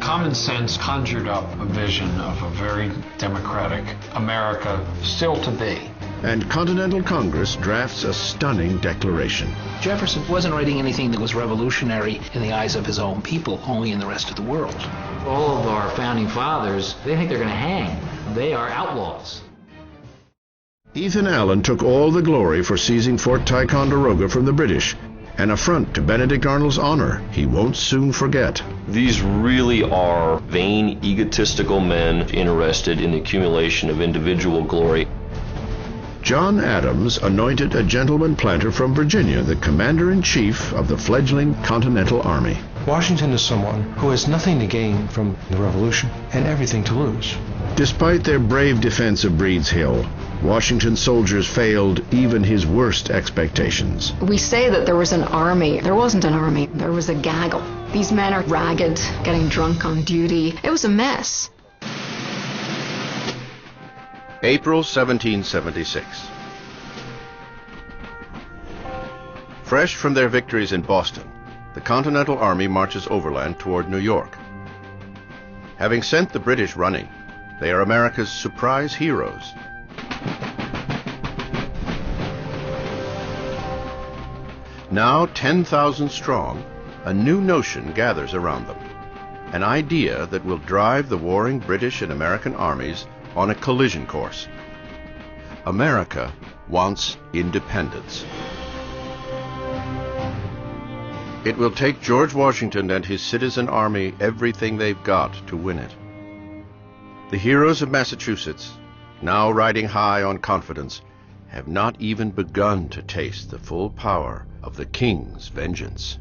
Common sense conjured up a vision of a very democratic America still to be. And Continental Congress drafts a stunning declaration. Jefferson wasn't writing anything that was revolutionary in the eyes of his own people, only in the rest of the world. All of our founding fathers, they think they're going to hang. They are outlaws. Ethan Allen took all the glory for seizing Fort Ticonderoga from the British, an affront to Benedict Arnold's honor he won't soon forget. These really are vain, egotistical men interested in the accumulation of individual glory. John Adams anointed a gentleman planter from Virginia the commander-in-chief of the fledgling Continental Army. Washington is someone who has nothing to gain from the Revolution and everything to lose. Despite their brave defense of Breed's Hill, Washington's soldiers failed even his worst expectations. We say that there was an army. There wasn't an army. There was a gaggle. These men are ragged, getting drunk on duty. It was a mess. April 1776. Fresh from their victories in Boston, the Continental Army marches overland toward New York. Having sent the British running, they are America's surprise heroes. Now 10,000 strong, a new notion gathers around them. An idea that will drive the warring British and American armies on a collision course. America wants independence. It will take George Washington and his citizen army everything they've got to win it. The heroes of Massachusetts, now riding high on confidence, have not even begun to taste the full power of the King's vengeance.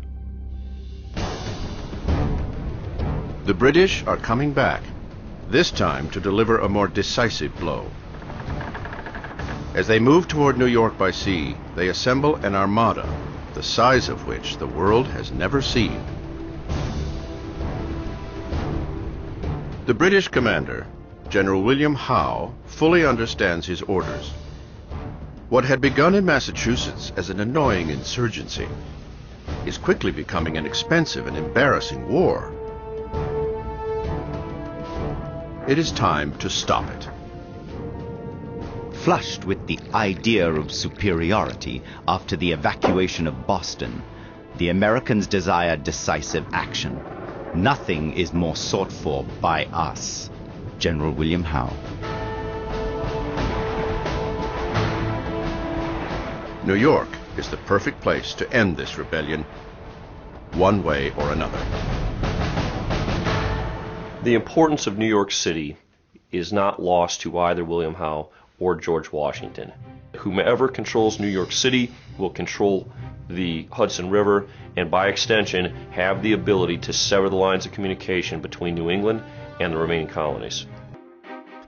The British are coming back, this time to deliver a more decisive blow. As they move toward New York by sea, they assemble an armada, the size of which the world has never seen. The British commander, General William Howe, fully understands his orders. What had begun in Massachusetts as an annoying insurgency is quickly becoming an expensive and embarrassing war. It is time to stop it. Flushed with the idea of superiority after the evacuation of Boston, the Americans desire decisive action. Nothing is more sought for by us. General William Howe. New York is the perfect place to end this rebellion, one way or another. The importance of New York City is not lost to either William Howe or George Washington. Whomever controls New York City will control the Hudson River and by extension have the ability to sever the lines of communication between New England and the remaining colonies.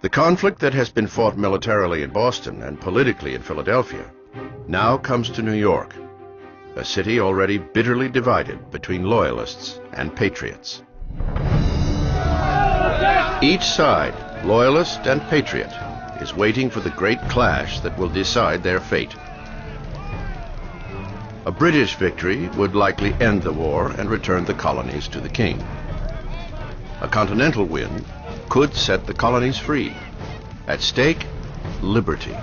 The conflict that has been fought militarily in Boston and politically in Philadelphia now comes to New York, a city already bitterly divided between loyalists and patriots. Each side, loyalist and patriot, is waiting for the great clash that will decide their fate. A British victory would likely end the war and return the colonies to the king. A continental win could set the colonies free. At stake, liberty.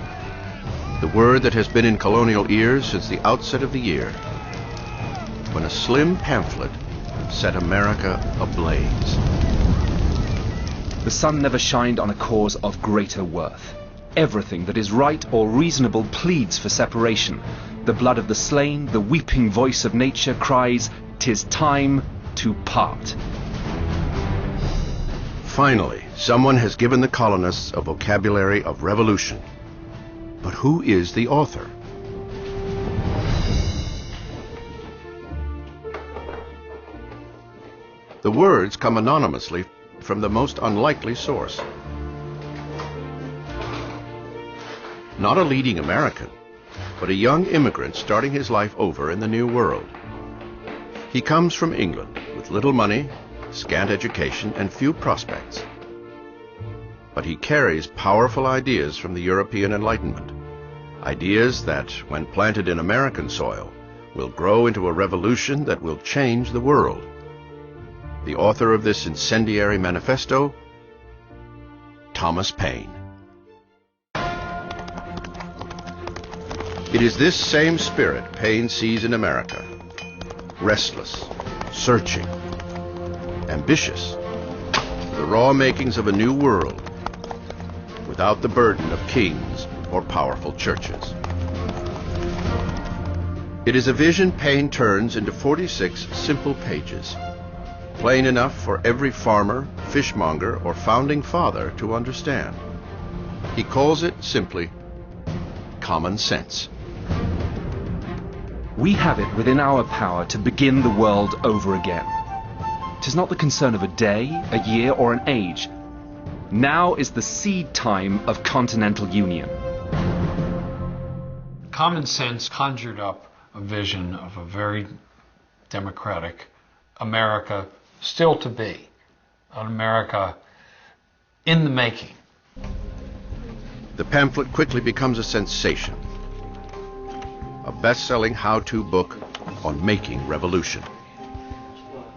The word that has been in colonial ears since the outset of the year, when a slim pamphlet set America ablaze. The sun never shined on a cause of greater worth. Everything that is right or reasonable pleads for separation. The blood of the slain, the weeping voice of nature cries, "'Tis time to part." Finally, someone has given the colonists a vocabulary of revolution. But who is the author? The words come anonymously from the most unlikely source. Not a leading American, but a young immigrant starting his life over in the New World. He comes from England with little money, scant education, and few prospects. But he carries powerful ideas from the European Enlightenment, ideas that, when planted in American soil, will grow into a revolution that will change the world. The author of this incendiary manifesto, Thomas Paine. It is this same spirit Paine sees in America. Restless, searching, ambitious, the raw makings of a new world, without the burden of kings or powerful churches. It is a vision Paine turns into 46 simple pages, plain enough for every farmer, fishmonger, or founding father to understand. He calls it simply common sense. We have it within our power to begin the world over again. 'Tis not the concern of a day, a year, or an age. Now is the seed time of continental union. Common sense conjured up a vision of a very democratic America still to be, an America in the making. The pamphlet quickly becomes a sensation, a best-selling how-to book on making revolution.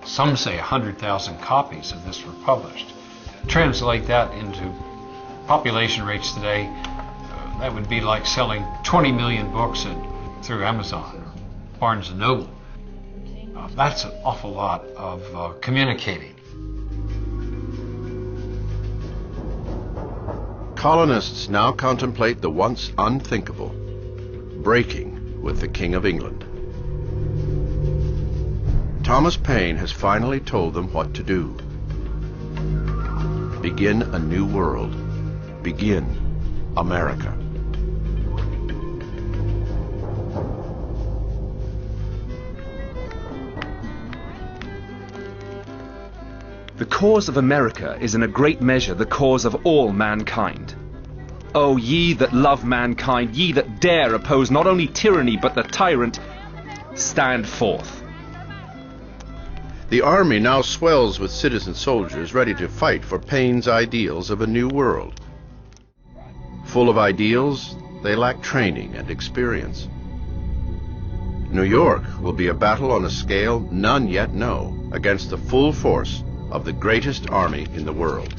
Some say 100,000 copies of this were published. Translate that into population rates today, that would be like selling 20 million books through Amazon or Barnes & Noble. That's an awful lot of communicating. Colonists now contemplate the once unthinkable, breaking with the King of England. Thomas Paine has finally told them what to do. Begin a new world. Begin America. The cause of America is in a great measure the cause of all mankind. O ye that love mankind, ye that dare oppose not only tyranny but the tyrant, stand forth. The army now swells with citizen soldiers ready to fight for Paine's ideals of a new world. Full of ideals, they lack training and experience. New York will be a battle on a scale none yet know against the full force of the greatest army in the world.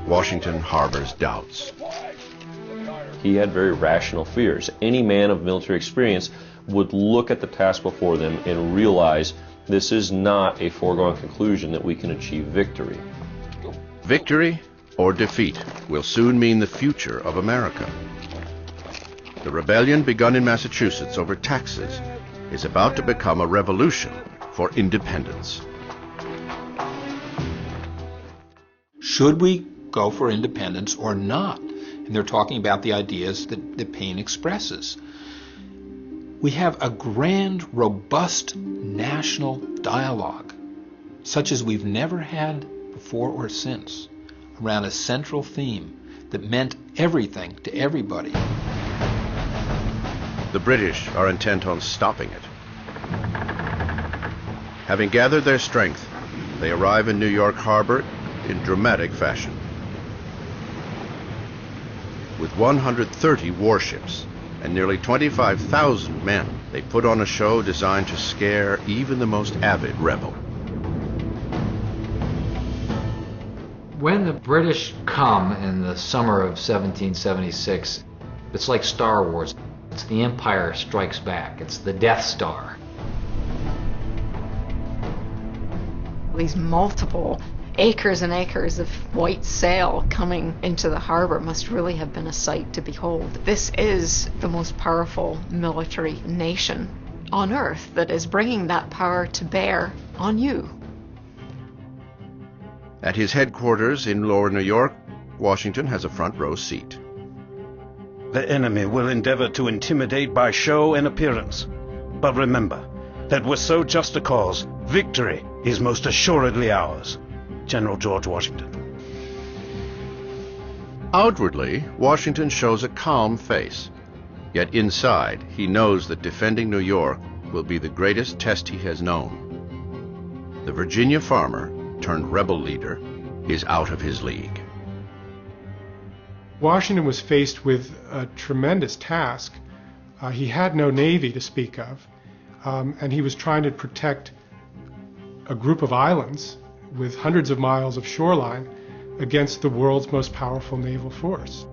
Washington harbors doubts. He had very rational fears. Any man of military experience would look at the task before them and realize this is not a foregone conclusion that we can achieve victory. Victory or defeat will soon mean the future of America. The rebellion begun in Massachusetts over taxes is about to become a revolution for independence. Should we go for independence or not? And they're talking about the ideas that Paine expresses. We have a grand, robust national dialogue, such as we've never had before or since, around a central theme that meant everything to everybody. The British are intent on stopping it. Having gathered their strength, they arrive in New York Harbor in dramatic fashion. With 130 warships and nearly 25,000 men, they put on a show designed to scare even the most avid rebel. When the British come in the summer of 1776, it's like Star Wars. It's the Empire Strikes Back. It's the Death Star. These multiple acres and acres of white sail coming into the harbor must really have been a sight to behold. This is the most powerful military nation on earth that is bringing that power to bear on you. At his headquarters in Lower New York, Washington has a front row seat. The enemy will endeavor to intimidate by show and appearance. But remember that with so just a cause, victory is most assuredly ours. General George Washington. Outwardly, Washington shows a calm face. Yet inside, he knows that defending New York will be the greatest test he has known. The Virginia farmer, turned rebel leader, is out of his league. Washington was faced with a tremendous task. He had no navy to speak of. and he was trying to protect a group of islands with hundreds of miles of shoreline against the world's most powerful naval force.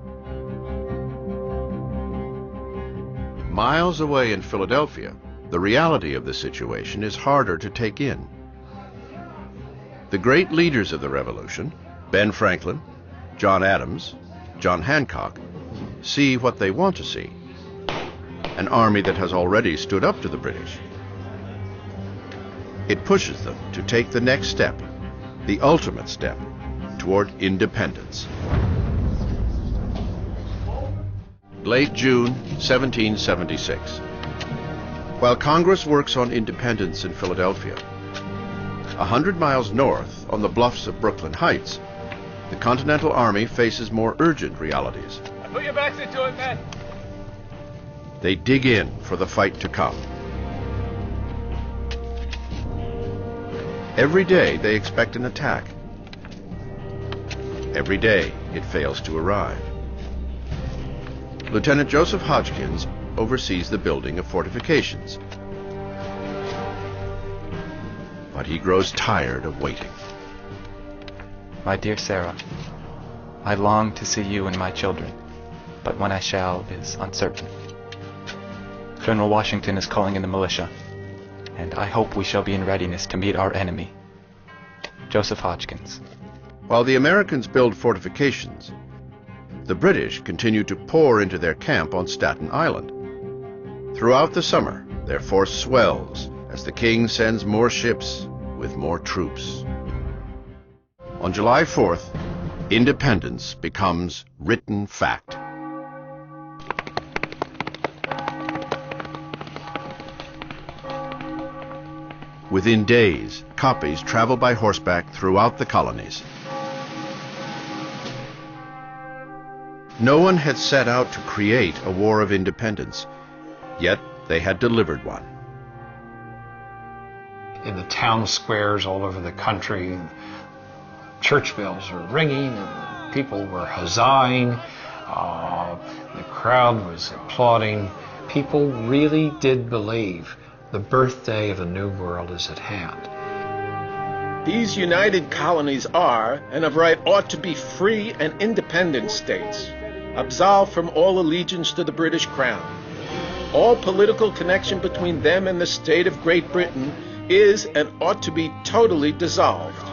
Miles away in Philadelphia, the reality of the situation is harder to take in. The great leaders of the Revolution, Ben Franklin, John Adams, John Hancock, see what they want to see: an army that has already stood up to the British. It pushes them to take the next step, the ultimate step, toward independence. Late June 1776. While Congress works on independence in Philadelphia, 100 miles north on the bluffs of Brooklyn Heights, the Continental Army faces more urgent realities. Put your backs into it, men! They dig in for the fight to come. Every day they expect an attack. Every day it fails to arrive. Lieutenant Joseph Hodgkins oversees the building of fortifications. But he grows tired of waiting. My dear Sarah, I long to see you and my children, but when I shall is uncertain. General Washington is calling in the militia, and I hope we shall be in readiness to meet our enemy. Joseph Hodgkins. While the Americans build fortifications, the British continue to pour into their camp on Staten Island. Throughout the summer, their force swells as the king sends more ships with more troops. On July 4th, independence becomes written fact. Within days, copies travel by horseback throughout the colonies. No one had set out to create a war of independence, yet they had delivered one. In the town squares all over the country, church bells were ringing and people were huzzahing. The crowd was applauding. People really did believe the birthday of a new world is at hand. These united colonies are, and of right ought to be, free and independent states, absolved from all allegiance to the British Crown. All political connection between them and the state of Great Britain is and ought to be totally dissolved.